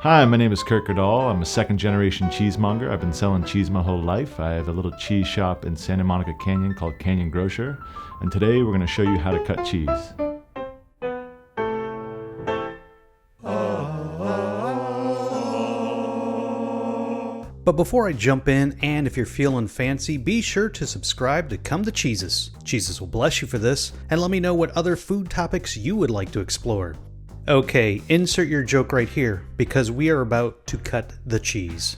Hi, my name is Gurdal. I'm a second generation cheesemonger. I've been selling cheese my whole life. I have a little cheese shop in Santa Monica Canyon called Canyon Grocer. And today we're going to show you how to cut cheese. But before I jump in, and if you're feeling fancy, be sure to subscribe to Come to Cheesus. Cheesus will bless you for this, and let me know what other food topics you would like to explore. Okay, insert your joke right here, because we are about to cut the cheese.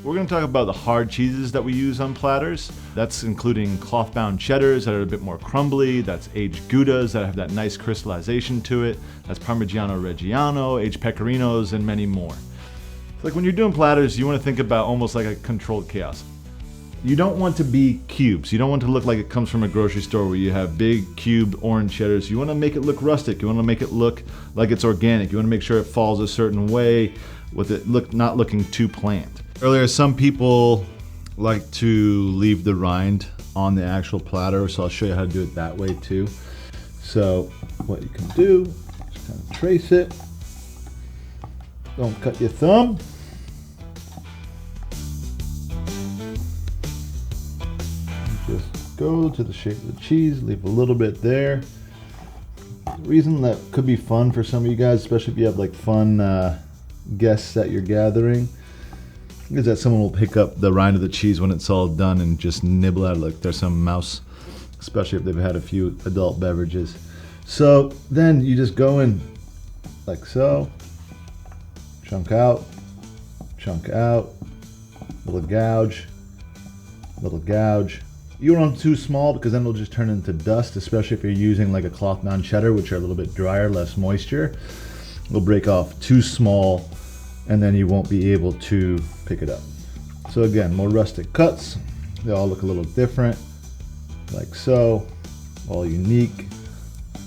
We're going to talk about the hard cheeses that we use on platters. That's including cloth-bound cheddars that are a bit more crumbly. That's aged Goudas that have that nice crystallization to it. That's Parmigiano Reggiano, aged Pecorinos, and many more. So like when you're doing platters, you want to think about almost like a controlled chaos. You don't want to be cubes. You don't want to look like it comes from a grocery store where you have big cubed orange cheddars. You want to make it look rustic. You want to make it look like it's organic. You want to make sure it falls a certain way with it not looking too planned. Earlier, some people like to leave the rind on the actual platter, so I'll show you how to do it that way too. So what you can do, just kind of trace it. Don't cut your thumb. Just go to the shape of the cheese, leave a little bit there. The reason that could be fun for some of you guys, especially if you have like fun guests that you're gathering, is that someone will pick up the rind of the cheese when it's all done and just nibble at it like there's some mouse, especially if they've had a few adult beverages. So then you just go in like so, chunk out, little gouge. You don't want too small because then it'll just turn into dust, especially if you're using like a cloth-bound cheddar, which are a little bit drier, less moisture. It'll break off too small and then you won't be able to pick it up. So again, more rustic cuts. They all look a little different, like so, all unique.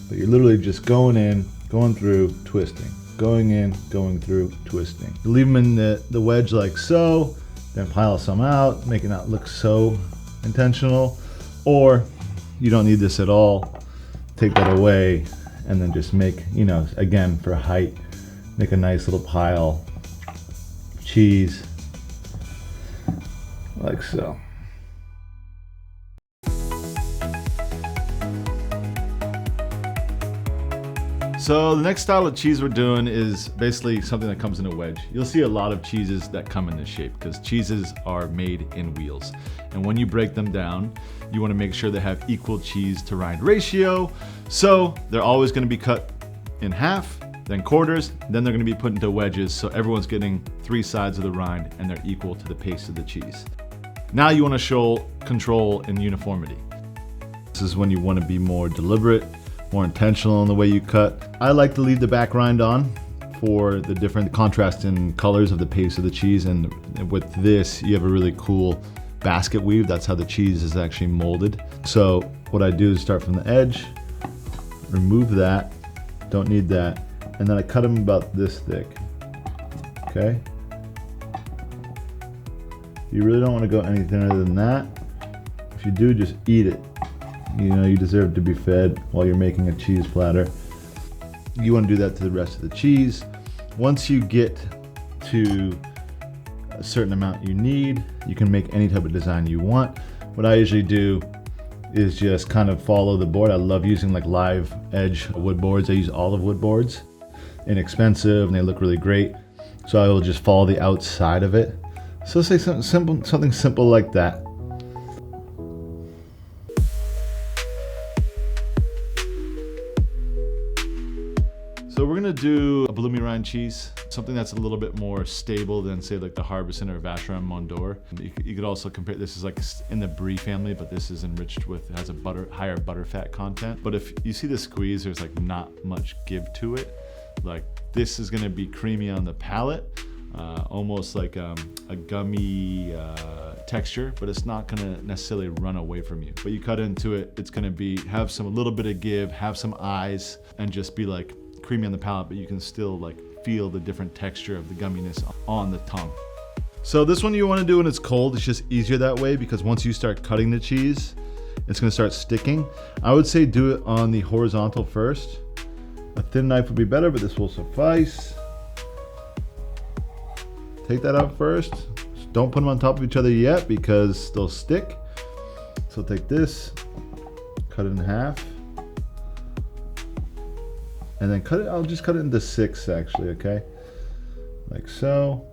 But you're literally just going in, going through, twisting, going in, going through, twisting. You leave them in the wedge like so, then pile some out, make it not look so intentional. Or you don't need this at all, take that away, and then just make, again, for height, make a nice little pile cheese like so. So the next style of cheese we're doing is basically something that comes in a wedge. You'll see a lot of cheeses that come in this shape because cheeses are made in wheels. And when you break them down, you want to make sure they have equal cheese to rind ratio. So they're always going to be cut in half, then quarters, then they're going to be put into wedges so everyone's getting 3 sides of the rind and they're equal to the paste of the cheese. Now you want to show control and uniformity. This is when you want to be more deliberate, more intentional in the way you cut. I like to leave the back rind on for the different contrast in colors of the paste of the cheese, and with this you have a really cool basket weave. That's how the cheese is actually molded. So what I do is start from the edge, remove that, don't need that, and then I cut them about this thick, okay? You really don't want to go any thinner than that. If you do, just eat it. You deserve to be fed while you're making a cheese platter. You want to do that to the rest of the cheese. Once you get to a certain amount you need, you can make any type of design you want. What I usually do is just kind of follow the board. I love using like live edge wood boards. I use olive wood boards. Inexpensive and they look really great. So I will just follow the outside of it. So say something simple like that. So we're gonna do a bloomy rind cheese, something that's a little bit more stable than say like the Harbison or Vacheron Mondor. You could also compare, this is like in the Brie family, but this is enriched with, has a higher butter fat content. But if you see the squeeze, there's like not much give to it. Like this is gonna be creamy on the palate, almost like a gummy texture, but it's not gonna necessarily run away from you. But you cut into it, it's gonna have a little bit of give, have some eyes, and just be like creamy on the palate, but you can still like feel the different texture of the gumminess on the tongue. So this one you want to do when it's cold. It's just easier that way because once you start cutting the cheese, it's going to start sticking. I would say do it on the horizontal first A thin knife would be better, but this will suffice. Take that out first. Don't put them on top of each other yet because they'll stick. So take this, cut it in half, and then cut it. I'll just cut it into 6 actually, okay? Like so.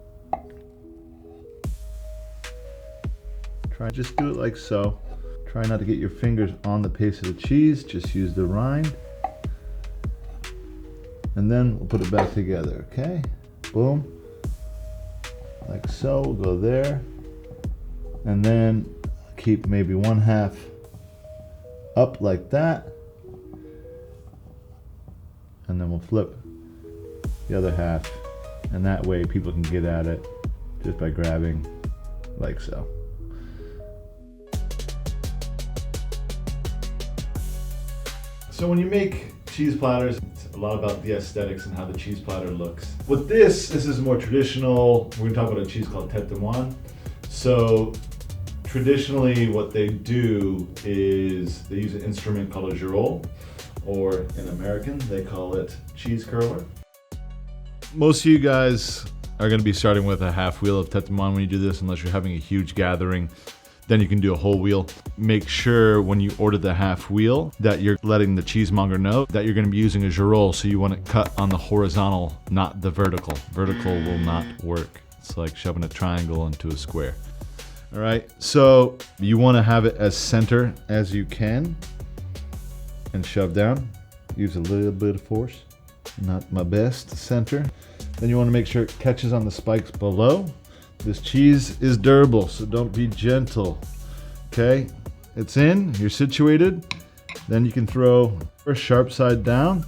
Just do it like so. Try not to get your fingers on the paste of the cheese, just use the rind. And then we'll put it back together, okay? Boom. Like so, we'll go there. And then keep maybe 1/2 up like that. And then we'll flip the other half. And that way people can get at it just by grabbing like so. So when you make cheese platters, it's a lot about the aesthetics and how the cheese platter looks. With this is more traditional. We're gonna talk about a cheese called tête de moine. So traditionally what they do is they use an instrument called a Girolle, or in American, they call it cheese curler. Most of you guys are gonna be starting with a half wheel of tête de moine when you do this, unless you're having a huge gathering. Then you can do a whole wheel. Make sure when you order the half wheel that you're letting the cheesemonger know that you're gonna be using a Girolle, so you want it cut on the horizontal, not the vertical. Vertical will not work. It's like shoving a triangle into a square. All right, so you wanna have it as center as you can and shove down. Use a little bit of force, not my best center. Then you wanna make sure it catches on the spikes below. This cheese is durable, so don't be gentle, okay? It's in, you're situated. Then you can throw first sharp side down,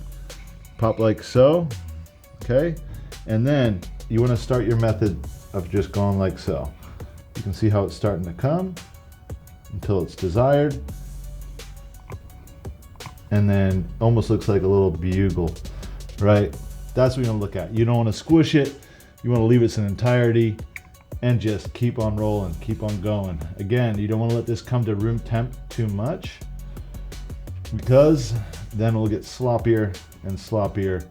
pop like so, okay? And then you wanna start your method of just going like so. You can see how it's starting to come until it's desired. And then almost looks like a little bugle, right? That's what you're gonna look at. You don't wanna squish it. You wanna leave it in entirety. And just keep on rolling, keep on going. Again, you don't want to let this come to room temp too much, because then it'll get sloppier and sloppier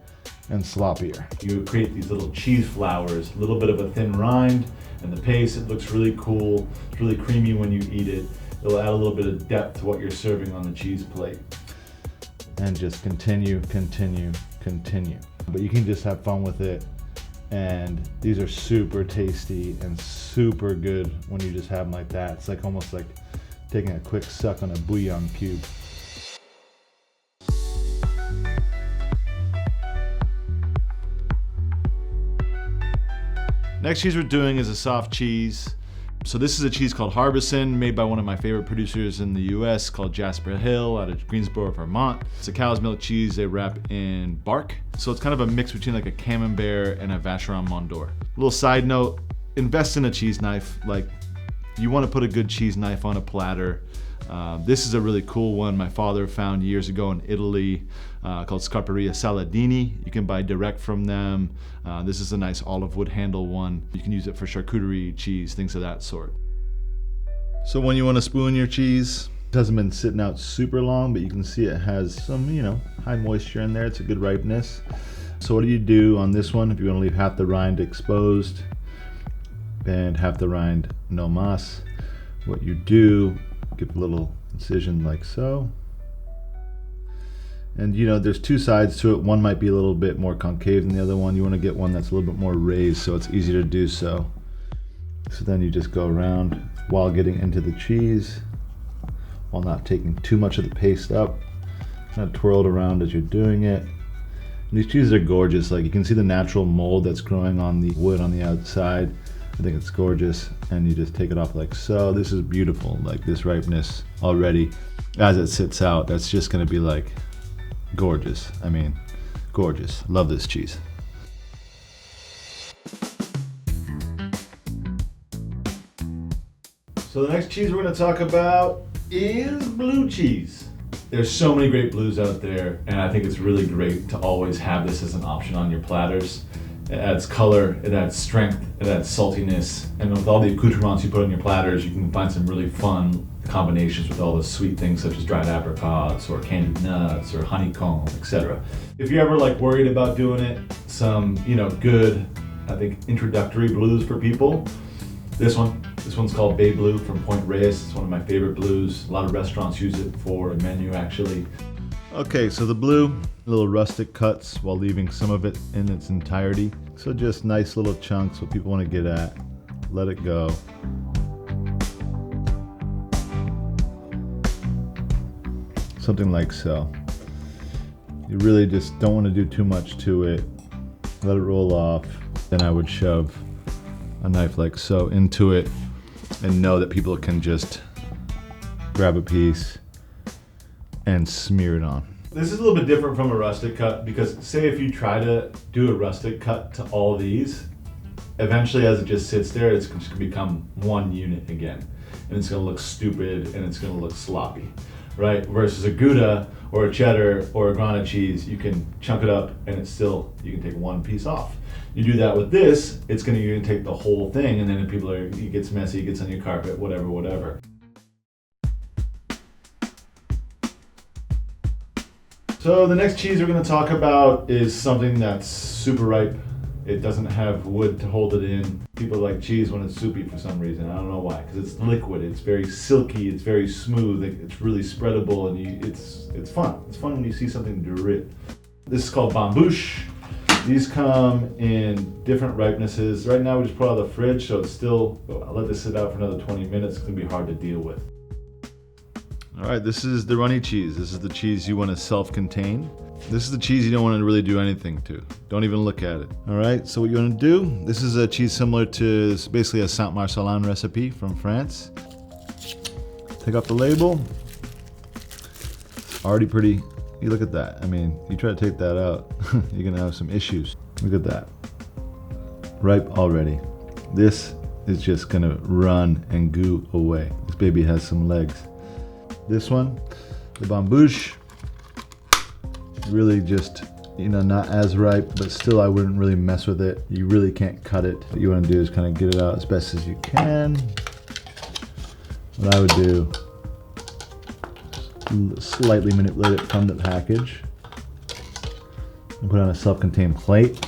and sloppier. You create these little cheese flowers, a little bit of a thin rind, and the paste, it looks really cool. It's really creamy when you eat it. It'll add a little bit of depth to what you're serving on the cheese plate. And just continue, continue, continue. But you can just have fun with it. And these are super tasty and super good when you just have them like that. It's like almost like taking a quick suck on a bouillon cube. Next cheese we're doing is a soft cheese. So this is a cheese called Parmesan, made by one of my favorite producers in the US called Jasper Hill out of Greensboro, Vermont. It's a cow's milk cheese they wrap in bark. So it's kind of a mix between like a camembert and a vacheron Mont d'Or. Little side note, invest in a cheese knife. Like, you want to put a good cheese knife on a platter. This is a really cool one my father found years ago in Italy called Scarperia Saladini. You can buy direct from them. This is a nice olive wood handle one. You can use it for charcuterie, cheese, things of that sort. So when you want to spoon your cheese, it hasn't been sitting out super long, but you can see it has some, high moisture in there. It's a good ripeness. So what do you do on this one? If you want to leave half the rind exposed and half the rind no mas, what you do, give a little incision like so. And there's two sides to it. One might be a little bit more concave than the other one. You want to get one that's a little bit more raised so it's easy to do so. So then you just go around while getting into the cheese, while not taking too much of the paste up. Kind of twirl it around as you're doing it. And these cheeses are gorgeous. Like, you can see the natural mold that's growing on the wood on the outside. I think it's gorgeous. And you just take it off like so. This is beautiful. Like, this ripeness already as it sits out, that's just going to be like gorgeous. I mean, gorgeous. Love this cheese. So the next cheese we're going to talk about is blue cheese. There's so many great blues out there, and I think it's really great to always have this as an option on your platters. It adds color, it adds strength, it adds saltiness, and with all the accoutrements you put on your platters, you can find some really fun combinations with all the sweet things such as dried apricots or candied nuts or honeycomb, etc. If you're ever like worried about doing it, some good, I think, introductory blues for people. This one's called Bay Blue from Point Reyes. It's one of my favorite blues. A lot of restaurants use it for a menu actually. Okay, so the blue, little rustic cuts while leaving some of it in its entirety. So just nice little chunks, what people want to get at. Let it go. Something like so. You really just don't want to do too much to it. Let it roll off. Then I would shove a knife like so into it and know that people can just grab a piece and smear it on. This is a little bit different from a rustic cut because say if you try to do a rustic cut to all these, eventually as it just sits there, it's just gonna become one unit again. And it's gonna look stupid and it's gonna look sloppy, right? Versus a Gouda or a cheddar or a Grana cheese, you can chunk it up and you can take one piece off. You do that with this, you're gonna take the whole thing, and then it gets messy, it gets on your carpet, whatever. So the next cheese we're going to talk about is something that's super ripe. It doesn't have wood to hold it in. People like cheese when it's soupy for some reason. I don't know why, because it's liquid, it's very silky, it's very smooth, it's really spreadable, and it's fun. It's fun when you see something drip. This is called bambouche. These come in different ripenesses. Right now we just put it out of the fridge, so I'll let this sit out for another 20 minutes. It's going to be hard to deal with. All right, this is the runny cheese. This is the cheese you want to self-contain. This is the cheese you don't want to really do anything to. Don't even look at it. All right, so what you want to do, this is a cheese similar to basically a Saint-Marcelin recipe from France. Take off the label. Already pretty, you look at that. I mean, you try to take that out, you're gonna have some issues. Look at that, ripe already. This is just gonna run and goo away. This baby has some legs. This one, the bambouche, really just, not as ripe, but still I wouldn't really mess with it. You really can't cut it. What you want to do is kind of get it out as best as you can. What I would do, slightly manipulate it from the package and put it on a self-contained plate.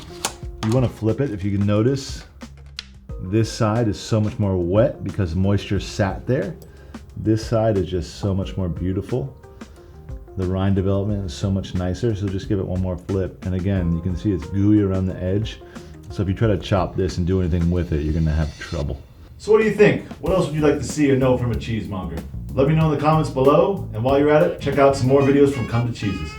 You want to flip it. If you can notice, this side is so much more wet because moisture sat there. This side is just so much more beautiful. The rind development is so much nicer, so just give it one more flip. And again, you can see it's gooey around the edge. So if you try to chop this and do anything with it, you're gonna have trouble. So what do you think? What else would you like to see or know from a cheesemonger? Let me know in the comments below, and while you're at it, check out some more videos from Come to Cheeses.